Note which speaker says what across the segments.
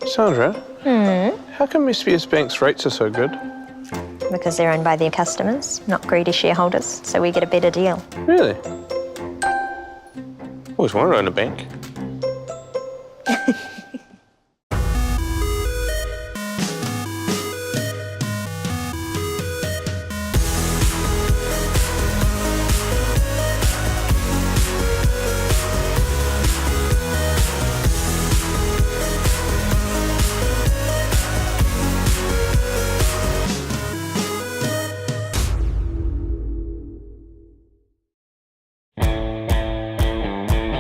Speaker 1: Sandra, how come SBS Bank's rates are so good?
Speaker 2: Because they're owned by their customers, not greedy shareholders, so we get a better deal.
Speaker 1: Really? Always wanted to own a bank.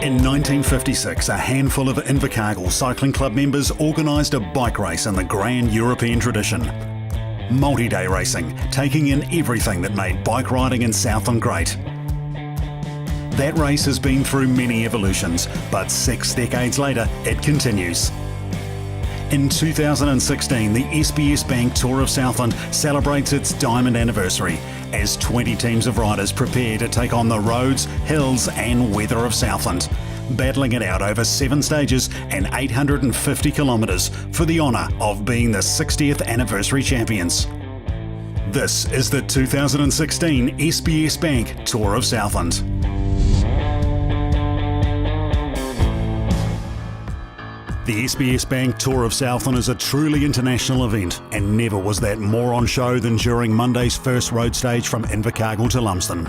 Speaker 3: In 1956, a handful of Invercargill Cycling Club members organised a bike race in the grand European tradition. Multi-day racing, taking in everything that made bike riding in Southland great. That race has been through many evolutions, but 6 decades later, it continues. In 2016, the SBS Bank Tour of Southland celebrates its diamond anniversary as 20 teams of riders prepare to take on the roads, hills and weather of Southland, battling it out over 7 stages and 850 kilometres for the honour of being the 60th anniversary champions. This is the 2016 SBS Bank Tour of Southland. The SBS Bank Tour of Southland is a truly international event, and never was that more on show than during Monday's first road stage from Invercargill to Lumsden.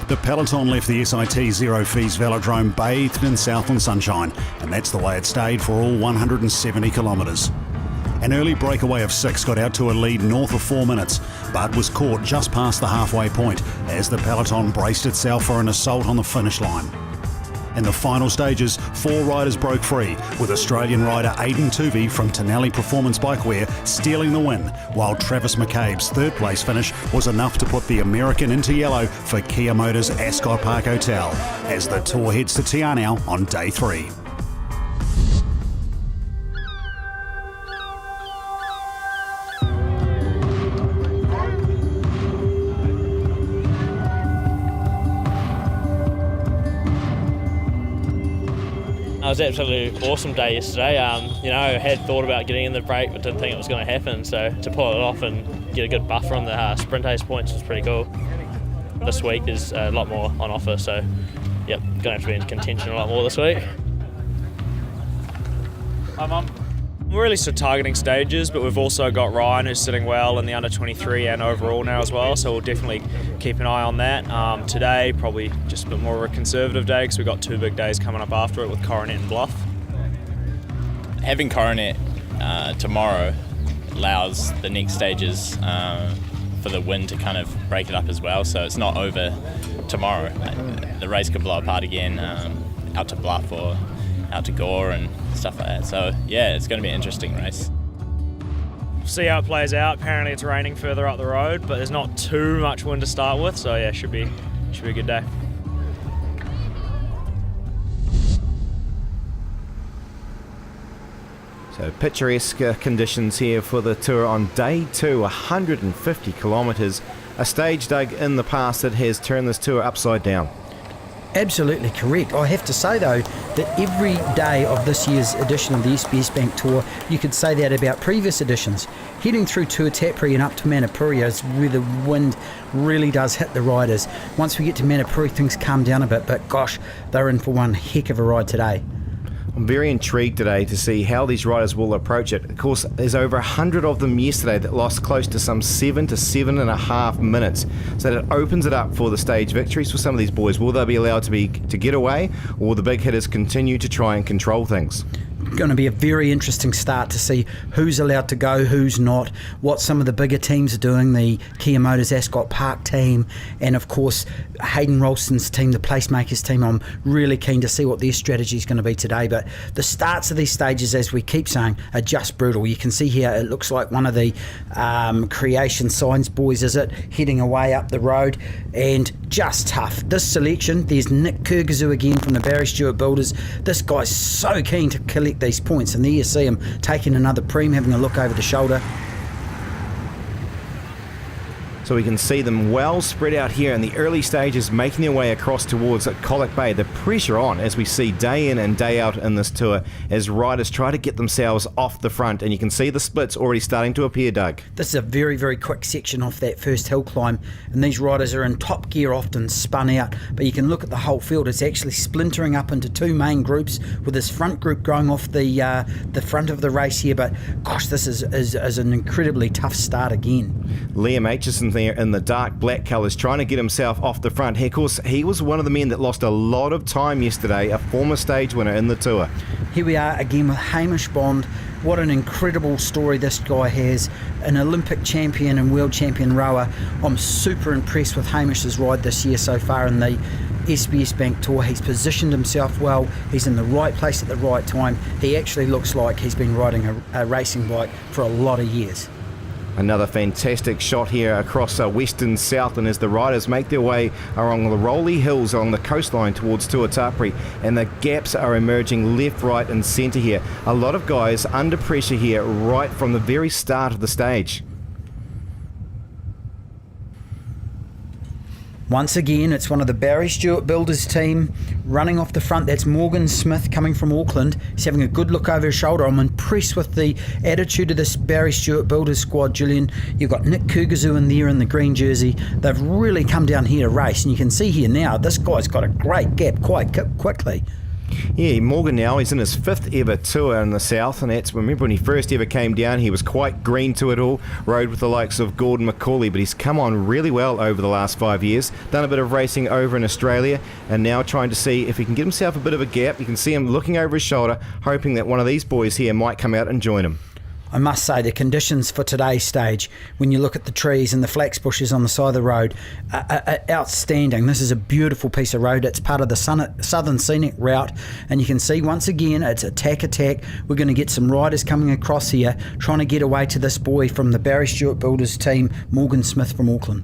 Speaker 3: The peloton left the SIT Zero Fees velodrome bathed in Southland sunshine, and that's the way it stayed for all 170 kilometres. An early breakaway of 6 got out to a lead north of 4 minutes, but was caught just past the halfway point as the peloton braced itself for an assault on the finish line. In the final stages, 4 riders broke free, with Australian rider Aidan Tuvey from Tenali Performance Bikewear stealing the win, while Travis McCabe's 3rd place finish was enough to put the American into yellow for Kia Motors Ascot Park Hotel, as the tour heads to Te Anau on day 3.
Speaker 4: It was an absolutely awesome day yesterday. I had thought about getting in the break but didn't think it was going to happen, so to pull it off and get a good buffer on the sprint ace points was pretty cool. This week there's a lot more on offer, so yep, going to have to be in contention a lot more this week.
Speaker 5: Hi Mum. We're really still targeting stages, but we've also got Ryan who's sitting well in the under 23 and overall now as well, so we'll definitely keep an eye on that. Today probably just a bit more of a conservative day because we've got 2 big days coming up after it with Coronet and Bluff.
Speaker 6: Having Coronet tomorrow allows the next stages for the wind to kind of break it up as well, so it's not over tomorrow. The race could blow apart again out to Bluff or out to Gore and stuff like that. So yeah, it's going to be an interesting race.
Speaker 5: See how it plays out. Apparently it's raining further up the road, but there's not too much wind to start with, so yeah, should be a good day.
Speaker 7: So picturesque conditions here for the tour on day 2, 150 kilometres. A stage dug in the past that has turned this tour upside down.
Speaker 8: Absolutely correct. I have to say though that every day of this year's edition of the SBS Bank Tour, you could say that about previous editions. Heading through Tuatapere and up to Manapuri is where the wind really does hit the riders. Once we get to Manapuri, things calm down a bit, but gosh, they're in for one heck of a ride today.
Speaker 7: I'm very intrigued today to see how these riders will approach it. Of course, there's over 100 of them yesterday that lost close to some 7 to 7.5 minutes. So that opens it up for the stage victories for some of these boys. Will they be allowed to get away, or will the big hitters continue to try and control things?
Speaker 8: Going to be a very interesting start to see who's allowed to go, who's not, what some of the bigger teams are doing, the Kia Motors Ascot Park team, and of course Hayden Ralston's team, the Placemakers team. I'm really keen to see what their strategy is going to be today, but the starts of these stages, as we keep saying, are just brutal. You can see here it looks like one of the Creation Signs boys, is it, heading away up the road, and just tough. This selection, there's Nick Kurgazoo again from the Barry Stewart Builders. This guy's so keen to collect these points, and there you see him taking another preem, having a look over the shoulder.
Speaker 7: So we can see them well spread out here in the early stages, making their way across towards Colac Bay. The pressure on, as we see day in and day out in this tour, as riders try to get themselves off the front. And you can see the splits already starting to appear, Doug.
Speaker 8: This is a very, very quick section off that first hill climb, and these riders are in top gear, often spun out. But you can look at the whole field. It's actually splintering up into two main groups, with this front group going off the front of the race here. But gosh, this is an incredibly tough start again.
Speaker 7: Liam Aitchison there in the dark black colours, trying to get himself off the front. Of course, he was one of the men that lost a lot of time yesterday, a former stage winner in the tour.
Speaker 8: Here we are again with Hamish Bond. What an incredible story this guy has. An Olympic champion and world champion rower. I'm super impressed with Hamish's ride this year so far in the SBS Bank Tour. He's positioned himself well. He's in the right place at the right time. He actually looks like he's been riding a racing bike for a lot of years.
Speaker 7: Another fantastic shot here across western Southland as the riders make their way along the rolly hills along the coastline towards Tuatapere, and the gaps are emerging left, right and centre here. A lot of guys under pressure here right from the very start of the stage.
Speaker 8: Once again, it's one of the Barry Stewart Builders team running off the front. That's Morgan Smith coming from Auckland. He's having a good look over his shoulder. I'm impressed with the attitude of this Barry Stewart Builders squad, Julian. You've got Nick Kugazu in there in the green jersey. They've really come down here to race, and you can see here now, this guy's got a great gap quite quickly.
Speaker 7: Yeah, Morgan now, he's in his 5th ever tour in the south, and that's, remember when he first ever came down, he was quite green to it all, rode with the likes of Gordon McCauley, but he's come on really well over the last 5 years, done a bit of racing over in Australia, and now trying to see if he can get himself a bit of a gap. You can see him looking over his shoulder, hoping that one of these boys here might come out and join him.
Speaker 8: I must say the conditions for today's stage, when you look at the trees and the flax bushes on the side of the road, are outstanding. This is a beautiful piece of road. It's part of the Southern Scenic Route, and you can see once again it's attack. We're going to get some riders coming across here trying to get away to this boy from the Barry Stewart Builders team, Morgan Smith from Auckland.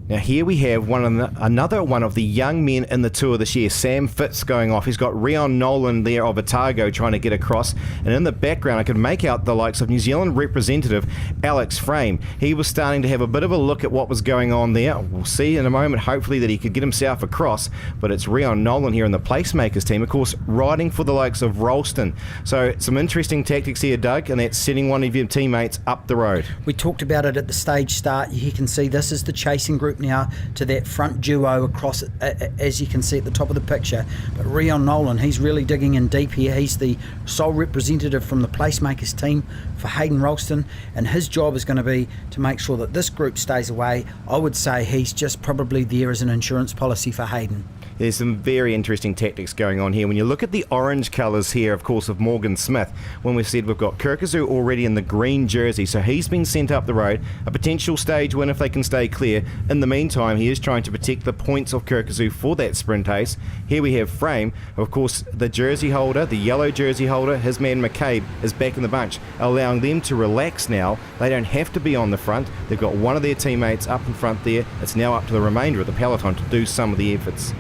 Speaker 7: Now here we have another one of the young men in the tour this year, Sam Fitz, going off. He's got Rion Nolan there of Otago trying to get across, and in the background I could make out the likes of New Zealand representative Alex Frame. He was starting to have a bit of a look at what was going on there. We'll see in a moment hopefully that he could get himself across, but it's Rion Nolan here in the Placemakers team, of course riding for the likes of Ralston. So some interesting tactics here, Doug, and that's setting one of your teammates up the road.
Speaker 8: We talked about it at the stage start. You can see this is the chasing group now to that front duo across, as you can see at the top of the picture. But Rion Nolan, he's really digging in deep here. He's the sole representative from the Placemakers team for Hayden Ralston, and his job is going to be to make sure that this group stays away. I would say he's just probably there as an insurance policy for Hayden.
Speaker 7: There's some very interesting tactics going on here. When you look at the orange colours here, of course, of Morgan Smith, when we've said we've got Kirkazu already in the green jersey, so he's been sent up the road, a potential stage win if they can stay clear. In the meantime, he is trying to protect the points of Kirkazu for that sprint ace. Here we have Frame, of course, the jersey holder, the yellow jersey holder, his man McCabe is back in the bunch, allowing them to relax now. They don't have to be on the front. They've got one of their teammates up in front there. It's now up to the remainder of the peloton to do some of the efforts.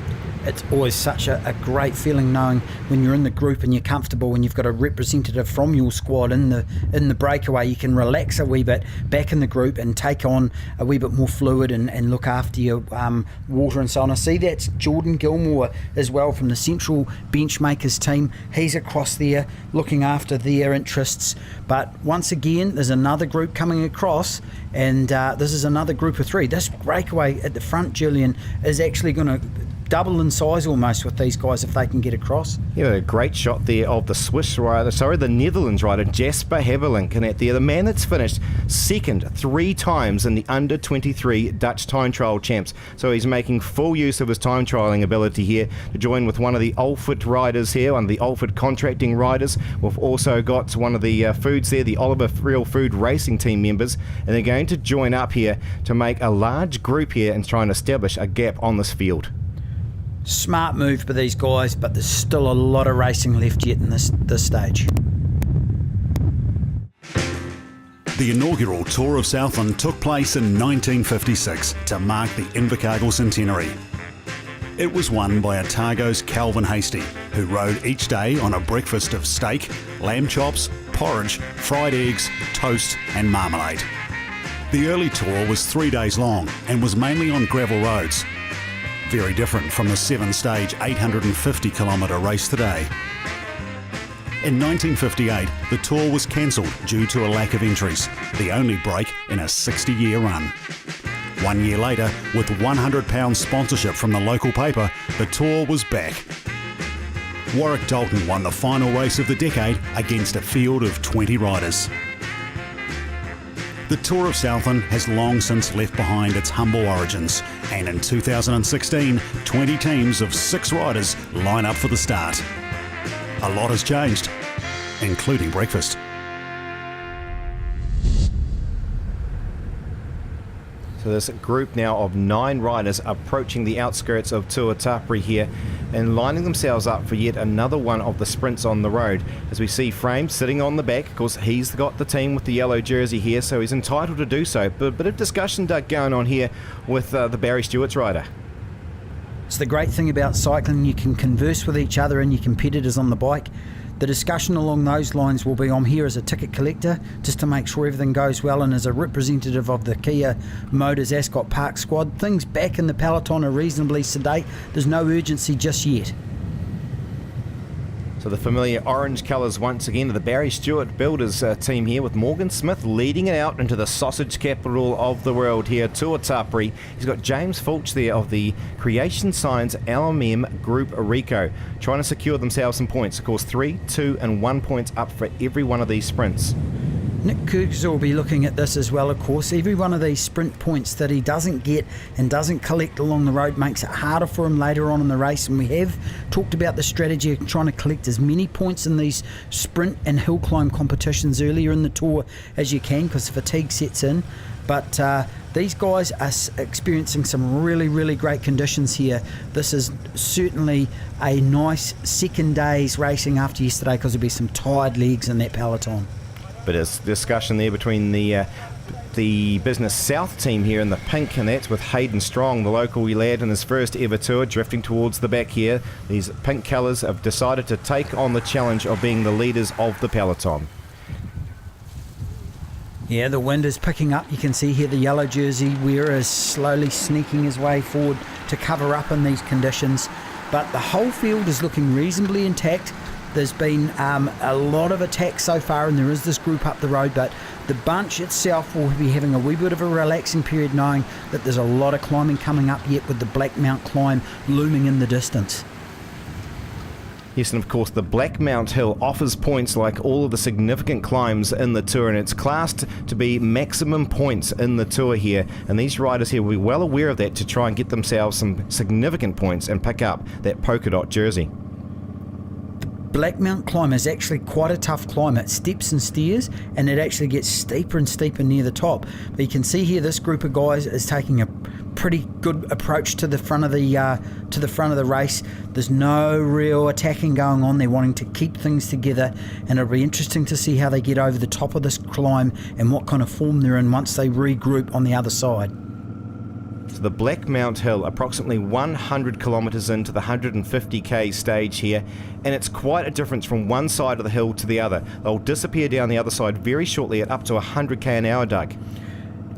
Speaker 8: It's always such a great feeling knowing when you're in the group and you're comfortable and you've got a representative from your squad in the breakaway. You can relax a wee bit back in the group and take on a wee bit more fluid and look after your water and so on. I see that's Jordan Gilmore as well from the Central Benchmakers team. He's across there looking after their interests. But once again, there's another group coming across, and this is another group of 3. This breakaway at the front, Julian, is actually going to double in size almost with these guys if they can get across.
Speaker 7: Yeah, a great shot there of the Swiss rider, the Netherlands rider, Jasper Haverlink, and at there, the man that's finished second 3 times in the under-23 Dutch time trial champs. So he's making full use of his time trialling ability here to join with one of the Alford riders here, one of the Alford contracting riders. We've also got one of the foods there, the Oliver Real Food Racing team members, and they're going to join up here to make a large group here and try and establish a gap on this field.
Speaker 8: Smart move by these guys, but there's still a lot of racing left yet in this stage.
Speaker 3: The inaugural Tour of Southland took place in 1956 to mark the Invercargill centenary. It was won by Otago's Calvin Hastie, who rode each day on a breakfast of steak, lamb chops, porridge, fried eggs, toast and marmalade. The early tour was 3 days long and was mainly on gravel roads. Very different from the 7-stage 850 kilometre race today. In 1958, the tour was cancelled due to a lack of entries, the only break in a 60-year run. 1 year later, with £100 sponsorship from the local paper, the tour was back. Warwick Dalton won the final race of the decade against a field of 20 riders. The Tour of Southland has long since left behind its humble origins, and in 2016, 20 teams of 6 riders line up for the start. A lot has changed, including breakfast.
Speaker 7: So this group now of 9 riders approaching the outskirts of Tuatapere here and lining themselves up for yet another one of the sprints on the road. As we see Frame sitting on the back, of course he's got the team with the yellow jersey here, so he's entitled to do so. But a bit of discussion, Doug, going on here with the Barry Stewart's rider.
Speaker 8: It's the great thing about cycling, you can converse with each other and your competitors on the bike. The discussion along those lines will be, I'm here as a ticket collector just to make sure everything goes well, and as a representative of the Kia Motors Ascot Park squad, things back in the peloton are reasonably sedate. There's no urgency just yet.
Speaker 7: So the familiar orange colours once again of the Barry Stewart Builders team here, with Morgan Smith leading it out into the sausage capital of the world here, Tuatapere. He's got James Fulch there of the Creation Science LMM Group Rico, trying to secure themselves some points. Of course, 3, 2 and 1 points up for every one of these sprints.
Speaker 8: Nick Kirks will be looking at this as well, of course. Every one of these sprint points that he doesn't get and doesn't collect along the road makes it harder for him later on in the race, and we have talked about the strategy of trying to collect as many points in these sprint and hill climb competitions earlier in the tour as you can, because fatigue sets in. But these guys are experiencing some really, really great conditions here. This is certainly a nice second day's racing after yesterday, because there'll be some tired legs in that peloton.
Speaker 7: But there's discussion there between the Business South team here in the pink, and that's with Hayden Strong, the local lad in his first ever tour, drifting towards the back here. These pink colours have decided to take on the challenge of being the leaders of the peloton.
Speaker 8: Yeah, the wind is picking up. You can see here the yellow jersey wearer is slowly sneaking his way forward to cover up in these conditions. But the whole field is looking reasonably intact. There's been a lot of attacks so far, and there is this group up the road, but the bunch itself will be having a wee bit of a relaxing period, knowing that there's a lot of climbing coming up yet, with the Black Mount climb looming in the distance.
Speaker 7: Yes, and of course the Black Mount Hill offers points like all of the significant climbs in the tour, and it's classed to be maximum points in the tour here, and these riders here will be well aware of that to try and get themselves some significant points and pick up that polka dot jersey.
Speaker 8: Black Mount climb is actually quite a tough climb. It steps and steers, and it actually gets steeper and steeper near the top. But you can see here this group of guys is taking a pretty good approach to the front of the race. There's no real attacking going on. They're wanting to keep things together, and it'll be interesting to see how they get over the top of this climb and what kind of form they're in once they regroup on the other side.
Speaker 7: So the Black Mount Hill, approximately 100 kilometres into the 150k stage here, and it's quite a difference from one side of the hill to the other. They'll disappear down the other side very shortly at up to 100k an hour, Doug.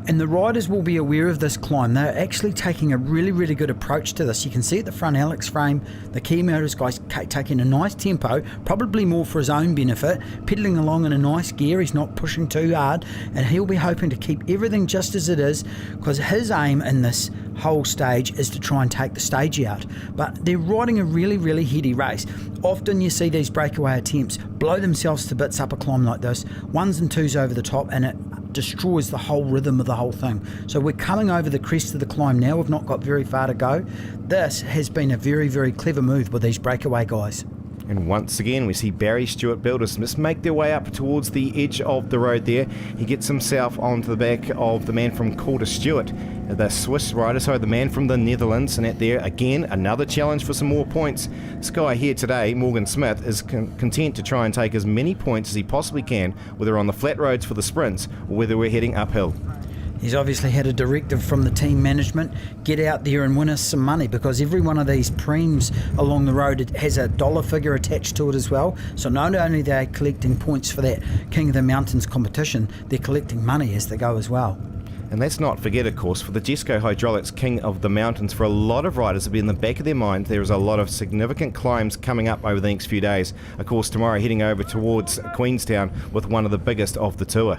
Speaker 8: And the riders will be aware of this climb. They're actually taking a really, really good approach to this. You can see at the front, Alex Frame, the Kia Motors guy's taking a nice tempo, probably more for his own benefit, pedalling along in a nice gear. He's not pushing too hard, and he'll be hoping to keep everything just as it is, because his aim in this whole stage is to try and take the stage out. But they're riding a really, really heady race. Often you see these breakaway attempts blow themselves to bits up a climb like this, 1s and 2s over the top, and it destroys the whole rhythm of the whole thing. So we're coming over the crest of the climb now. We've not got very far to go. This has been a very, very clever move with these breakaway guys.
Speaker 7: And once again we see Barry Stewart Builders just make their way up towards the edge of the road there. He gets himself onto the back of the man from Calder Stewart, the Swiss rider, so the man from the Netherlands, and at there again another challenge for some more points. This guy here today, Morgan Smith, is content to try and take as many points as he possibly can, whether on the flat roads for the sprints or whether we're heading uphill.
Speaker 8: He's obviously had a directive from the team management, get out there and win us some money, because every one of these preems along the road has a dollar figure attached to it as well. So not only are they collecting points for that King of the Mountains competition, they're collecting money as they go as well.
Speaker 7: And let's not forget, of course, for the Jesco Hydraulics King of the Mountains, for a lot of riders to be in the back of their mind, there is a lot of significant climbs coming up over the next few days. Of course, tomorrow heading over towards Queenstown with one of the biggest of the tour.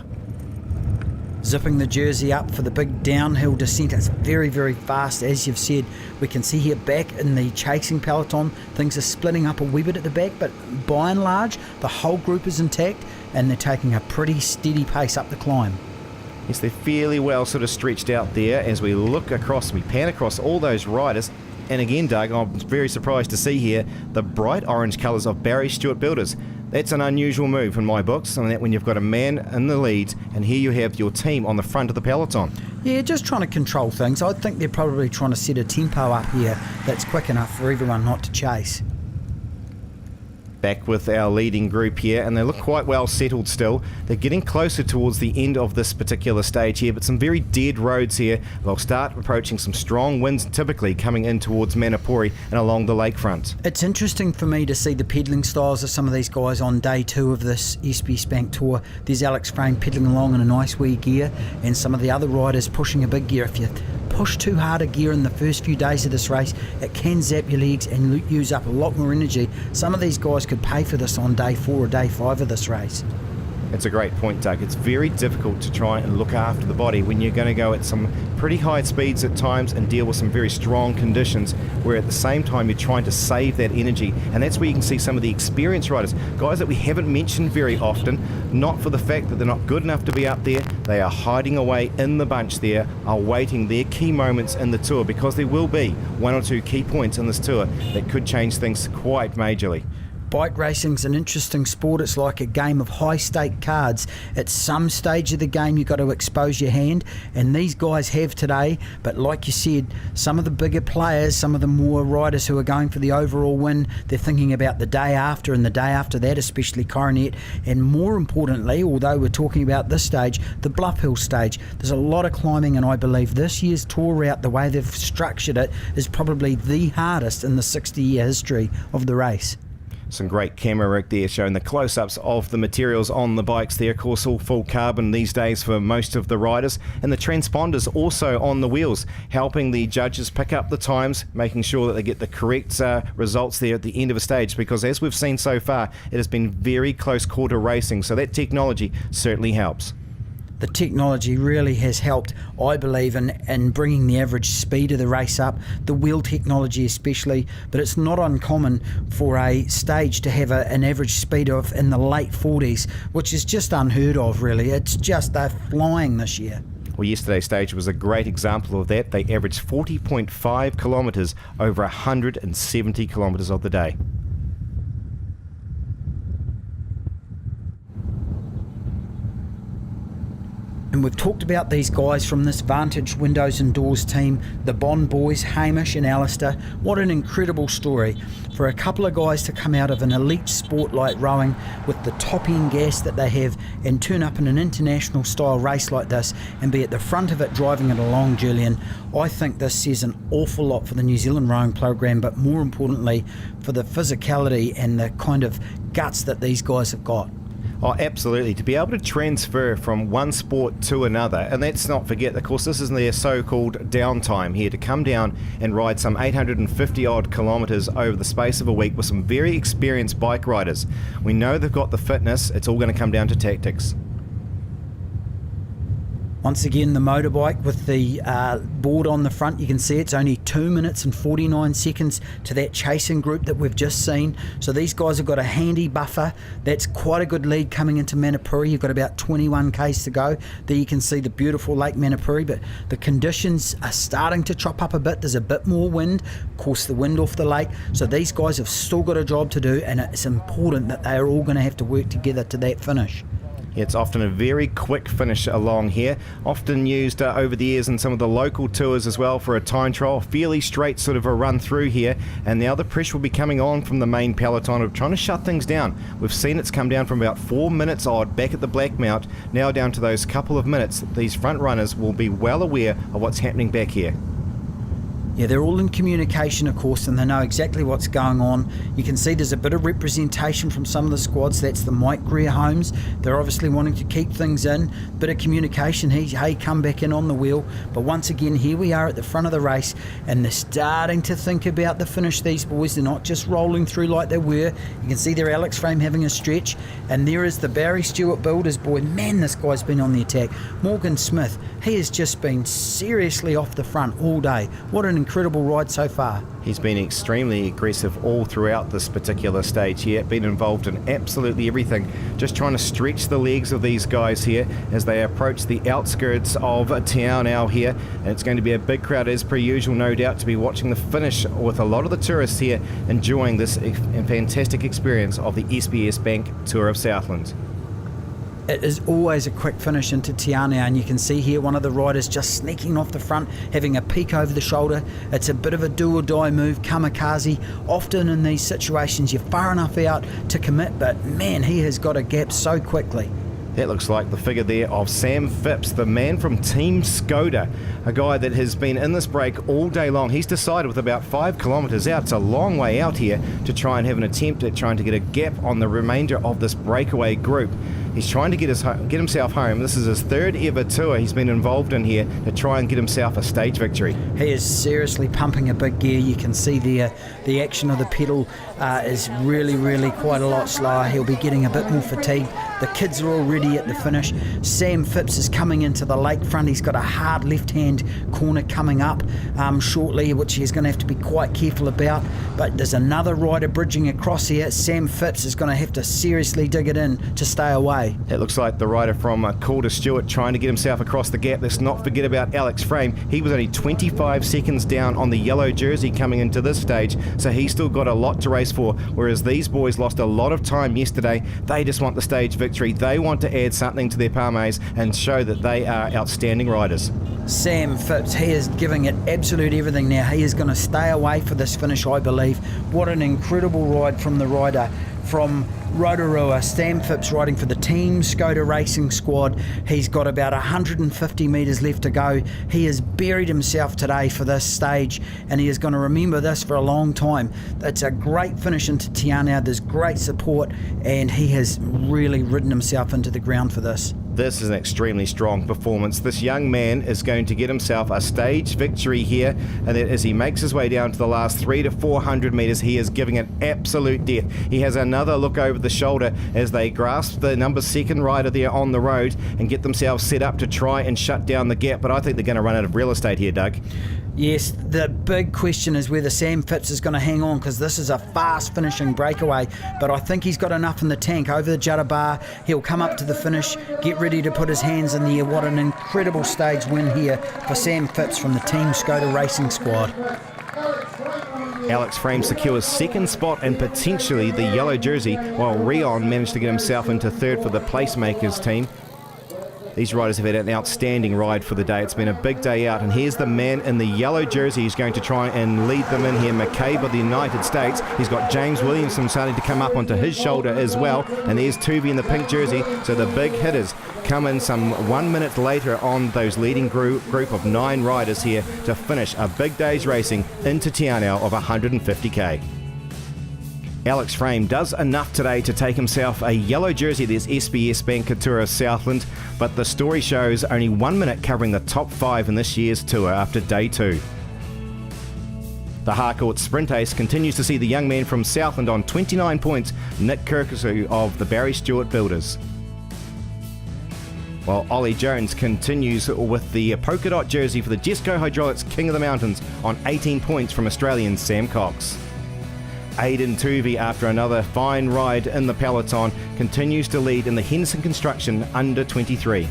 Speaker 8: Zipping the jersey up for the big downhill descent. It's very, very fast, as you've said. We can see here back in the chasing peloton, things are splitting up a wee bit at the back, but by and large, the whole group is intact and they're taking a pretty steady pace up the climb.
Speaker 7: Yes, they're fairly well sort of stretched out there as we look across, we pan across all those riders. And again, Doug, I'm very surprised to see here the bright orange colours of Barry Stewart Builders. That's an unusual move in my books, and that when you've got a man in the lead and here you have your team on the front of the peloton.
Speaker 8: Yeah, just trying to control things. I think they're probably trying to set a tempo up here that's quick enough for everyone not to chase. Back with our leading group here, and they look quite well settled still. They're getting closer towards the end of this particular stage here, but some very dead roads here. They'll start approaching some strong winds, typically coming in towards Manapuri and along the lakefront. It's interesting for me to see the pedalling styles of some of these guys on day 2 of this SBS Bank Tour. There's Alex Frame pedalling along in a nice wee gear, and some of the other riders pushing a big gear. If you push too hard a gear in the first few days of this race, it can zap your legs and use up a lot more energy. Some of these guys could pay for this on day 4 or day 5 of this race. It's a great point, Doug. It's very difficult to try and look after the body when you're going to go at some pretty high speeds at times and deal with some very strong conditions, where at the same time you're trying to save that energy. And that's where you can see some of the experienced riders, guys that we haven't mentioned very often, not for the fact that they're not good enough to be up there. They are hiding away in the bunch there, awaiting their key moments in the tour, because there will be 1 or 2 key points in this tour that could change things quite majorly. Bike racing's an interesting sport. It's like a game of high-stake cards. At some stage of the game, you've got to expose your hand, and these guys have today. But like you said, some of the bigger players, some of the more riders who are going for the overall win, they're thinking about the day after and the day after that, especially Coronet. And more importantly, although we're talking about this stage, the Bluff Hill stage, there's a lot of climbing, and I believe this year's tour route, the way they've structured it, is probably the hardest in the 60-year history of the race. Some great camera work there showing the close-ups of the materials on the bikes there. Of course, all full carbon these days for most of the riders. And the transponders also on the wheels, helping the judges pick up the times, making sure that they get the correct results there at the end of a stage. Because as we've seen so far, it has been very close quarter racing. So that technology certainly helps. The technology really has helped, I believe, in bringing the average speed of the race up, the wheel technology especially, but it's not uncommon for a stage to have an average speed of in the late 40s, which is just unheard of, really. It's just they're flying this year. Well, yesterday's stage was a great example of that. They averaged 40.5 kilometres over 170 kilometres of the day. And we've talked about these guys from this Vantage Windows and Doors team, the Bond boys, Hamish and Alistair. What an incredible story for a couple of guys to come out of an elite sport like rowing with the top end gas that they have and turn up in an international style race like this and be at the front of it driving it along, Julian. I think this says an awful lot for the New Zealand rowing program, but more importantly for the physicality and the kind of guts that these guys have got. Oh, absolutely. To be able to transfer from one sport to another, and let's not forget, of course, this is their so-called downtime here, to come down and ride some 850 odd kilometres over the space of a week with some very experienced bike riders. We know they've got the fitness. It's all going to come down to tactics. Once again, the motorbike with the board on the front, you can see it's only 2 minutes and 49 seconds to that chasing group that we've just seen. So these guys have got a handy buffer. That's quite a good lead coming into Manapuri. You've got about 21 k's to go. There you can see the beautiful Lake Manapuri, but the conditions are starting to chop up a bit. There's a bit more wind, of course the wind off the lake. So these guys have still got a job to do, and it's important that they are all going to have to work together to that finish. It's often a very quick finish along here, often used over the years in some of the local tours as well for a time trial, fairly straight sort of a run through here, and now the pressure will be coming on from the main peloton of trying to shut things down. We've seen it's come down from about 4 minutes odd back at the Black Mount, now down to those couple of minutes. These front runners will be well aware of what's happening back here. Yeah, they're all in communication, of course, and they know exactly what's going on. You can see there's a bit of representation from some of the squads. That's the Mike Greer homes. They're obviously wanting to keep things in. Bit of communication. Hey, come back in on the wheel. But once again, here we are at the front of the race, and they're starting to think about the finish, these boys. They're not just rolling through like they were. You can see their Alex Frame having a stretch, and there is the Barry Stewart Builders boy. Man, this guy's been on the attack. Morgan Smith, he has just been seriously off the front all day. What an incredible ride so far.
Speaker 7: He's been extremely aggressive all throughout this particular stage here, been involved in absolutely everything, just trying to stretch the legs of these guys here as they approach the outskirts of Te Ao here, and it's going to be a big crowd as per usual, no doubt, to be watching the finish with a lot of the tourists here enjoying this fantastic experience of the SBS Bank Tour of Southland.
Speaker 8: It is always a quick finish into Te Ao, and you can see here one of the riders just sneaking off the front, having a peek over the shoulder. It's a bit of a do or die move, kamikaze. Often in these situations you're far enough out to commit, but man, he has got a gap so quickly.
Speaker 7: That looks like the figure there of Sam Phipps, the man from Team Skoda, a guy that has been in this break all day long. He's decided with about 5 kilometres out, it's a long way out here, to try and have an attempt at trying to get a gap on the remainder of this breakaway group. He's trying to get himself home. This is his third ever tour he's been involved in here to try and get himself a stage victory.
Speaker 8: He is seriously pumping a big gear. You can see there the action of the pedal is really quite a lot slower. He'll be getting a bit more fatigued. The kids are already at the finish. Sam Phipps is coming into the lakefront. He's got a hard left-hand corner coming up shortly, which he's going to have to be quite careful about. But there's another rider bridging across here. Sam Phipps is going to have to seriously dig it in to stay away.
Speaker 7: It looks like the rider from Calder Stewart trying to get himself across the gap. Let's not forget about Alex Frame. He was only 25 seconds down on the yellow jersey coming into this stage, so he's still got a lot to race for, whereas these boys lost a lot of time yesterday. They just want the stage victory. They want to add something to their palmares and show that they are outstanding riders.
Speaker 8: Sam Phipps, he is giving it absolute everything now. He is going to stay away for this finish, I believe. What an incredible ride from the rider from Rotorua. Sam Phipps riding for the Team Skoda Racing Squad. He's got about 150 metres left to go. He has buried himself today for this stage, and he is going to remember this for a long time. It's a great finish into Te Ao. There's great support, and he has really ridden himself into the ground for this.
Speaker 7: This is an extremely strong performance. This young man is going to get himself a stage victory here, and that as he makes his way down to the last 300 to 400 metres, he is giving it absolute death. He has another look over the shoulder as they grasp the number 2 rider there on the road and get themselves set up to try and shut down the gap, but I think they're going to run out of real estate here, Doug.
Speaker 8: Yes, the big question is whether Sam Phipps is going to hang on, because this is a fast finishing breakaway, but I think he's got enough in the tank over the Judder Bar. He'll come up to the finish, get ready to put his hands in the air. What an incredible stage win here for Sam Phipps from the Team Skoda Racing Squad.
Speaker 7: Alex Frame secures second spot and potentially the yellow jersey, while Rion managed to get himself into third for the Placemakers team. These riders have had an outstanding ride for the day. It's been a big day out, and here's the man in the yellow jersey who's going to try and lead them in here, McCabe of the United States. He's got James Williamson starting to come up onto his shoulder as well, and there's Tuvey in the pink jersey. So the big hitters come in some 1 minute later on those leading group of 9 riders here to finish a big day's racing into Te Ao of 150k. Alex Frame does enough today to take himself a yellow jersey. There's SBS Bank Tour of Southland, but the story shows only 1 minute covering the top 5 in this year's tour after day 2. The Harcourt Sprint Ace continues to see the young man from Southland on 29 points, Nick Kirkusu of the Barry Stewart Builders. While Ollie Jones continues with the polka dot jersey for the Jesco Hydraulics King of the Mountains on 18 points from Australian Sam Cox. Aidan Tuvey, after another fine ride in the peloton, continues to lead in the Henderson Construction under 23.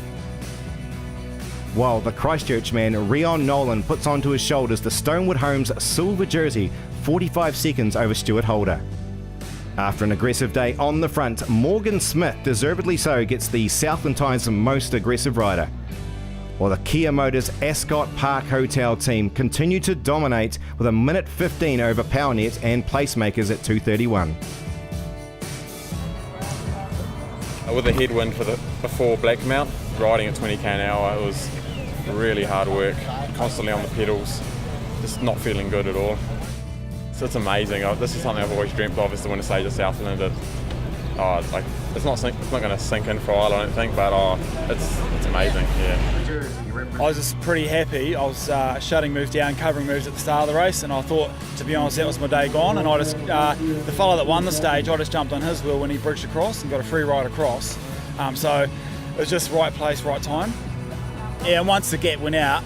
Speaker 7: While the Christchurch man Rion Nolan puts onto his shoulders the Stonewood Homes silver jersey, 45 seconds over Stuart Holder. After an aggressive day on the front, Morgan Smith, deservedly so, gets the Southland Times most aggressive rider. While the Kia Motors Ascot Park Hotel team continue to dominate with 1 minute 15 over PowerNet and Placemakers at 2:31.
Speaker 9: With a headwind before Blackmount, riding at 20k an hour, it was really hard work, constantly on the pedals. just not feeling good at all. So it's amazing. This is something I've always dreamt of, is to win a stage of Southland. It's not going to sink in for a while, I don't think, but it's amazing. Yeah.
Speaker 10: I was just pretty happy. I was shutting moves down, covering moves at the start of the race, and I thought, to be honest, that was my day gone. And I just the fellow that won the stage, I just jumped on his wheel when he bridged across and got a free ride across. So it was just right place, right time. Yeah, and once the gap went out,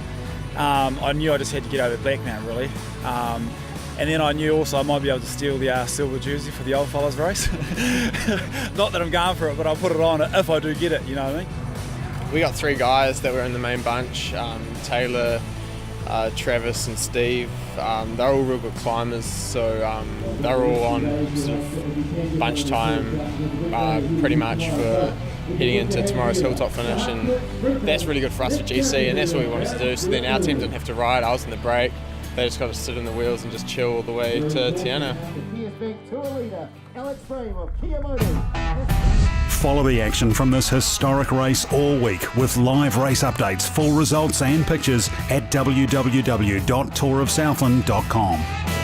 Speaker 10: I knew I just had to get over the black man, really. And then I knew also I might be able to steal the silver jersey for the old fellas race. Not that I'm going for it, but I'll put it on if I do get it, you know what I mean?
Speaker 11: We got 3 guys that were in the main bunch, Taylor, Travis and Steve. They're all real good climbers, so they're all on sort of bunch time pretty much for heading into tomorrow's hilltop finish, and that's really good for us for GC, and that's what we wanted to do. So then our team didn't have to ride, I was in the break. They just got to sit in the wheels and just chill all the way to Tiana.
Speaker 3: Follow the action from this historic race all week with live race updates, full results and pictures at www.tourofsouthland.com.